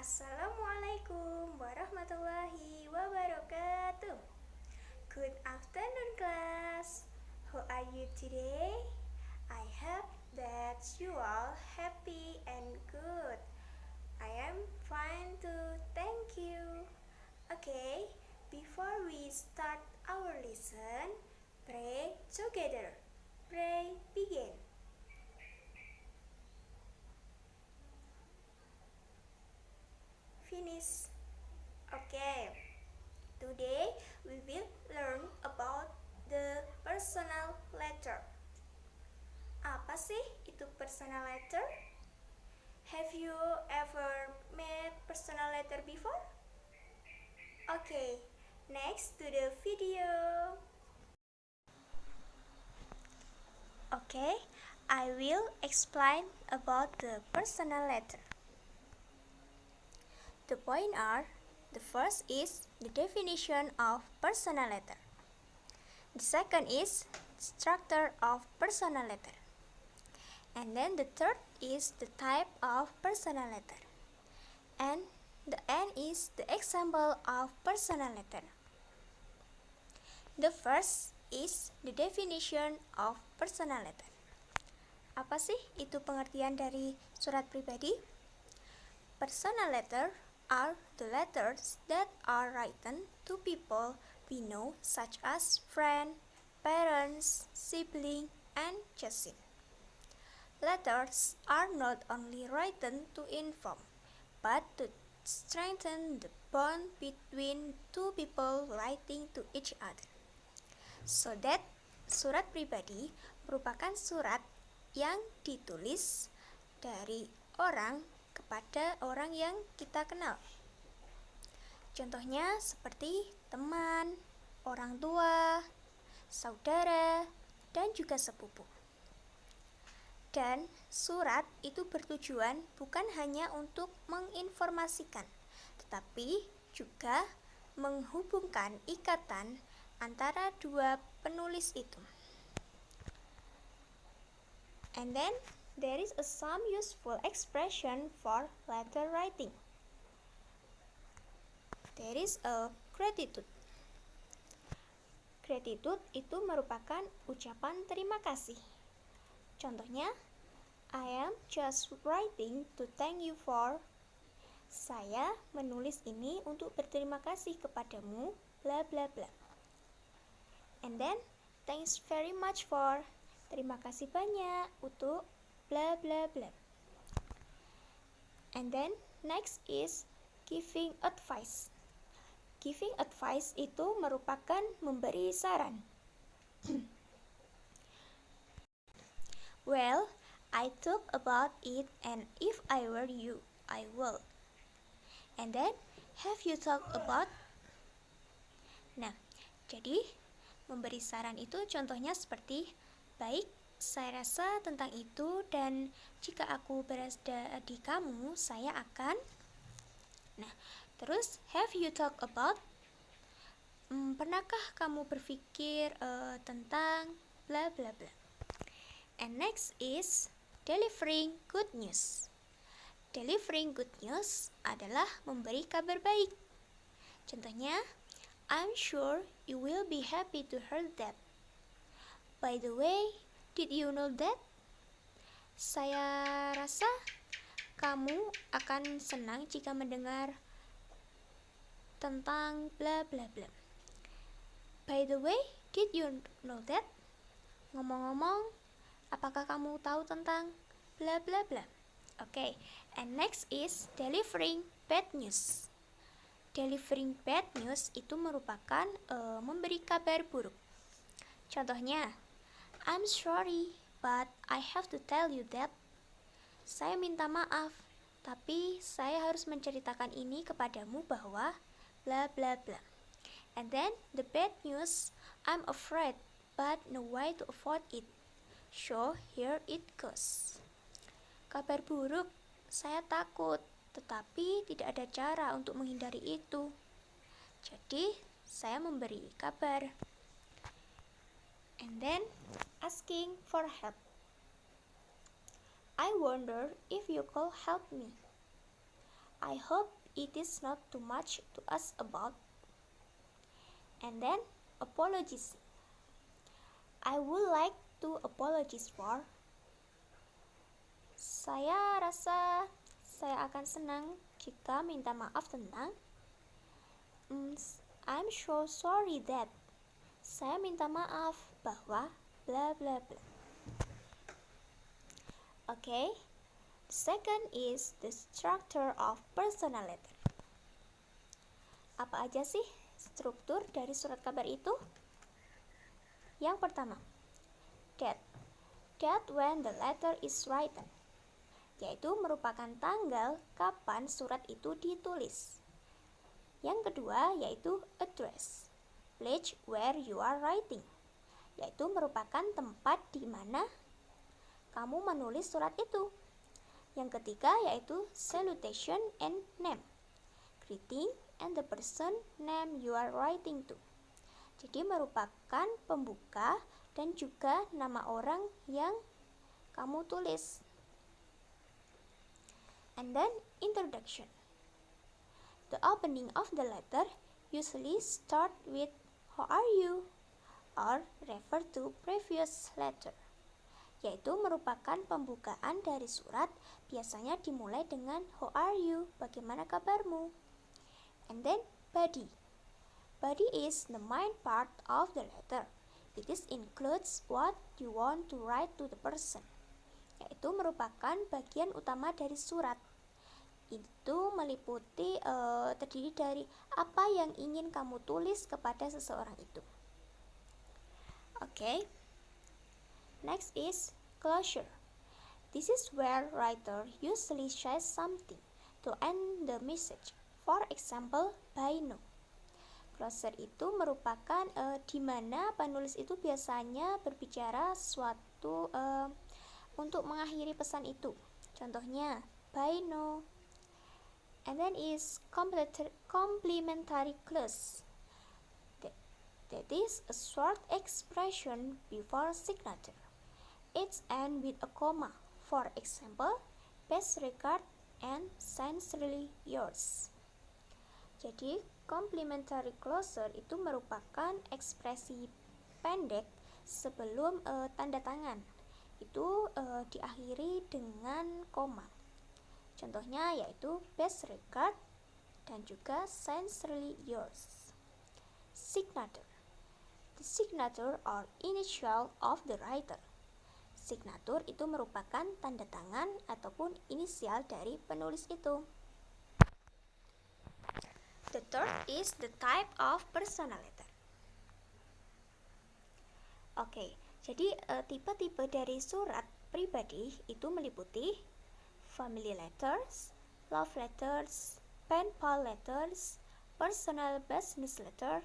Assalamualaikum warahmatullahi wabarakatuh. Good afternoon, class. How are you today? I hope that you all happy and good. I am fine too, thank you. Okay, before we start our lesson, pray together. Pray begin. Finish. Okay. Today we will learn about the personal letter. Apa sih itu personal letter? Have you ever met personal letter before? Okay, next to the video. Okay, I will explain about the personal letter. The point are, the first is the definition of personal letter. The second is structure of personal letter. And then the third is the type of personal letter. And the end is the example of personal letter. The first is the definition of personal letter. Apa sih itu pengertian dari surat pribadi? Personal letter are the letters that are written to people we know, such as friend, parents, sibling, and cousin. Letters are not only written to inform, but to strengthen the bond between two people writing to each other. So that surat pribadi merupakan surat yang ditulis dari orang kepada orang yang kita kenal. Contohnya seperti teman, orang tua, saudara, dan juga sepupu. Dan surat itu bertujuan bukan hanya untuk menginformasikan, tetapi juga menghubungkan ikatan antara dua penulis itu. And then there is some useful expression for letter writing. There is a gratitude. Gratitude itu merupakan ucapan terima kasih. Contohnya, I am just writing to thank you for. Saya menulis ini untuk berterima kasih kepadamu, bla bla bla. And then, thanks very much for. Terima kasih banyak untuk bla bla bla. And then next is giving advice. Giving advice itu merupakan memberi saran. Well, I talk about it, and if I were you, I will. And then have you talked about? Nah, jadi memberi saran itu contohnya seperti, baik, saya rasa tentang itu, dan jika aku berada di kamu, saya akan. Nah, terus have you talked about? Pernahkah kamu berpikir tentang bla bla bla? And next is delivering good news. Delivering good news adalah memberi kabar baik. Contohnya, I'm sure you will be happy to hear that. By the way, did you know that? Saya rasa kamu akan senang jika mendengar tentang bla bla bla. By the way, did you know that? Ngomong-ngomong, apakah kamu tahu tentang bla bla bla? Okay, and next is delivering bad news. Delivering bad news itu merupakan memberi kabar buruk. Contohnya, I'm sorry, but I have to tell you that. Saya minta maaf, tapi saya harus menceritakan ini kepadamu bahwa bla bla bla. And then the bad news, I'm afraid, but no way to avoid it. So here it goes. Kabar buruk, saya takut, tetapi tidak ada cara untuk menghindari itu. Jadi, saya memberi kabar. And then, asking for help. I wonder if you could help me. I hope it is not too much to ask about. And then apologies. I would like to apologize for. Saya rasa saya akan senang jika minta maaf tentang. I'm so sorry that. Saya minta maaf bahwa bla bla bla. Okay. The second is the structure of personal letter. Apa aja sih struktur dari surat kabar itu? Yang pertama, date. Date when the letter is written, yaitu merupakan tanggal kapan surat itu ditulis. Yang kedua yaitu address, place where you are writing, yaitu merupakan tempat di mana kamu menulis surat itu. Yang ketiga yaitu salutation and name, greeting and the person name you are writing to. Jadi merupakan pembuka dan juga nama orang yang kamu tulis. And then introduction. The opening of the letter usually start with how are you or refer to previous letter, yaitu merupakan pembukaan dari surat, biasanya dimulai dengan how are you, bagaimana kabarmu. And then body. Body is the main part of the letter. It includes what you want to write to the person, yaitu merupakan bagian utama dari surat. Itu meliputi terdiri dari apa yang ingin kamu tulis kepada seseorang itu. Okay. Next is closure. This is where writer usually says something to end the message. For example, by no. Closure itu merupakan di mana penulis itu biasanya berbicara sesuatu untuk mengakhiri pesan itu. Contohnya, by no. And then is complementary clause. That is a short expression before signature. It ends with a comma. For example, best regard and sincerely yours. Jadi, complementary closure itu merupakan ekspresi pendek sebelum tanda tangan. Itu diakhiri dengan koma. Contohnya yaitu best regard dan juga sincerely yours. Signature. The signature or initial of the writer. Signature itu merupakan tanda tangan ataupun inisial dari penulis itu. The third is the type of personal letter. Oke, jadi tipe-tipe dari surat pribadi itu meliputi family letters, love letters, pen pal letters, personal business letter,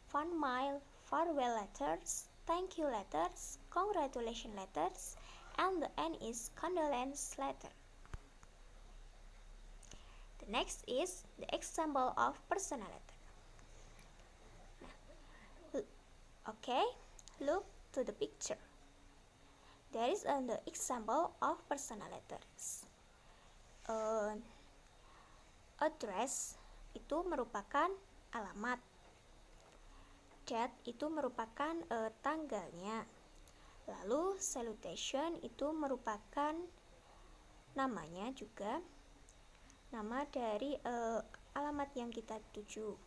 fan mail, farewell letters, thank you letters, congratulation letters, and the end is condolence letter. The next is the example of personal letter. Okay, look to the picture. There is an example of personal letters. Address itu merupakan alamat. Date itu merupakan tanggalnya. Lalu salutation itu merupakan namanya juga, nama dari alamat yang kita tuju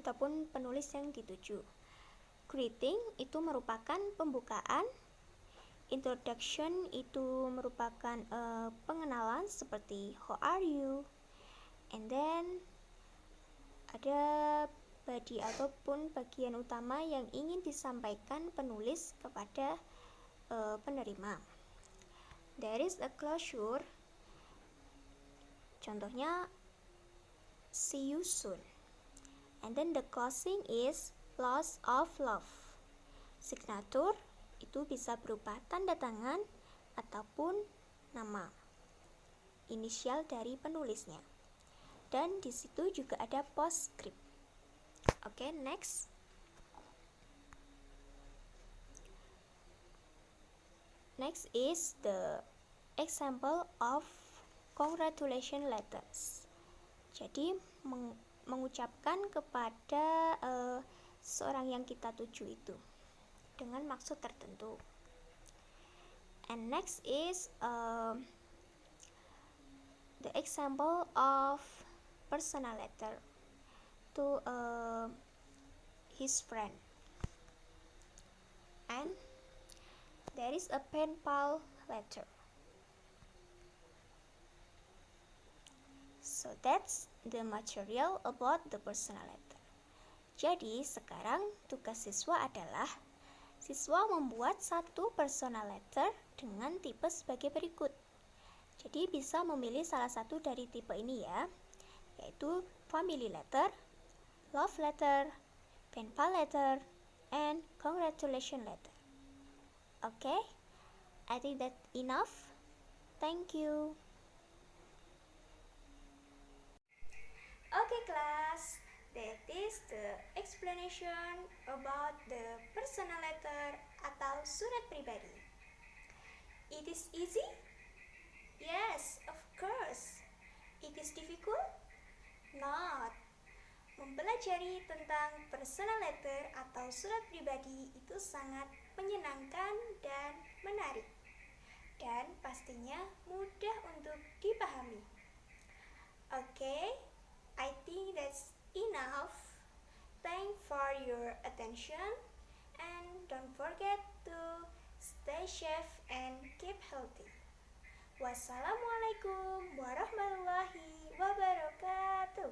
ataupun penulis yang dituju. Greeting itu merupakan pembukaan. Introduction itu merupakan pengenalan seperti how are you. And then ada body ataupun bagian utama yang ingin disampaikan penulis kepada penerima. There is a closure. Contohnya see you soon. And then the closing is loss of love. Signature itu bisa berupa tanda tangan ataupun nama, inisial dari penulisnya. Dan di situ juga ada postscript. Okay, next. Next is the example of congratulation letters. Jadi mengucapkan kepada seorang yang kita tuju itu dengan maksud tertentu. And next is the example of personal letter to his friend. And there is a pen pal letter. So that's the material about the personal letter. Jadi sekarang tugas siswa adalah siswa membuat satu personal letter dengan tipe sebagai berikut. Jadi bisa memilih salah satu dari tipe ini ya, yaitu family letter, love letter, pen pal letter, and congratulation letter. Okay, I think that's enough. Thank you. Okay class, that is the explanation about the personal letter atau surat pribadi. It is easy? Yes, of course. It is difficult? Not. Mempelajari tentang personal letter atau surat pribadi itu sangat menyenangkan dan menarik. Dan pastinya mudah untuk dipahami. Okay, I think that's enough. Thanks for your attention and don't forget to stay safe and keep healthy. Wassalamualaikum warahmatullahi wabarakatuh.